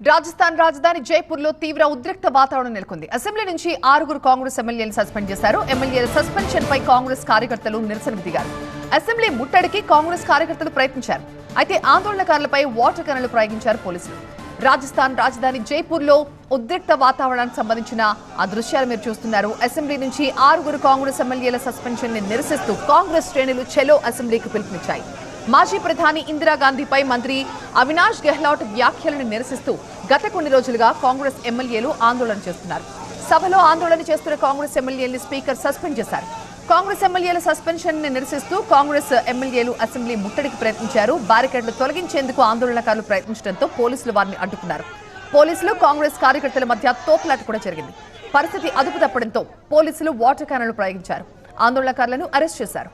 రాజస్థాన్ రాజధాని జైపూర్లో తీవ్ర ఉద్రిక్త వాతావరణం నెలకొంది. అసెంబ్లీ నుంచి 6 కాంగ్రెస్ ఎమ్మెల్యేలు సస్పెండ్ చేశారు. ఎమ్మెల్యేల సస్పెన్షన్ పై కాంగ్రెస్ కార్యకర్తలు నిరసనకు దిగారు. అసెంబ్లీ ముట్టడికి కాంగ్రెస్ కార్యకర్తలు ప్రయత్నించారు. అయితే ఆందోళనకారులపై వాటర్ గన్నులు ప్రయోగించారు పోలీసులు. రాజస్థాన్ రాజధాని జైపూర్లో ఉద్రిక్త వాతావరణానికి సంబంధించిన ఆ దృశ్యాలు మీరు చూస్తున్నారు. అసెంబ్లీ నుంచి 6 కాంగ్రెస్ ఎమ్మెల్యేల సస్పెన్షన్ ని నిరసిస్తూ కాంగ్రెస్ శ్రేణులు చెలో అసెంబ్లీకి పిలుపునిచ్చాయి. మాజీ ప్రధాని ఇందిరాగాంధీపై మంత్రి అవినాష్ గెహ్లాట్ వ్యాఖ్యలను నిరసిస్తూ గత కొన్ని రోజులుగా కాంగ్రెస్ ఎమ్మెల్యేలు ఆందోళన చేస్తున్నారు. సభలో ఆందోళన చేస్తున్న కాంగ్రెస్ ఎమ్మెల్యేలను స్పీకర్ సస్పెండ్ చేశారు. కాంగ్రెస్ ఎమ్మెల్యేల సస్పెన్షన్ ని నిరసిస్తూ కాంగ్రెస్ ఎమ్మెల్యేలు అసెంబ్లీ ముట్టడికి ప్రయత్నించారు. బ్యారికేడ్లు తొలగించేందుకు ఆందోళనకారులు ప్రయత్నించడంతో పోలీసులు వారిని అడ్డుకున్నారు. పోలీసులు కాంగ్రెస్ కార్యకర్తల మధ్య తోపులాట కూడా జరిగింది. పరిస్థితి అదుపు తప్పడంతో పోలీసులు వాటర్ క్యానలు ప్రయోగించారు. ఆందోళనకారులను అరెస్ట్ చేశారు.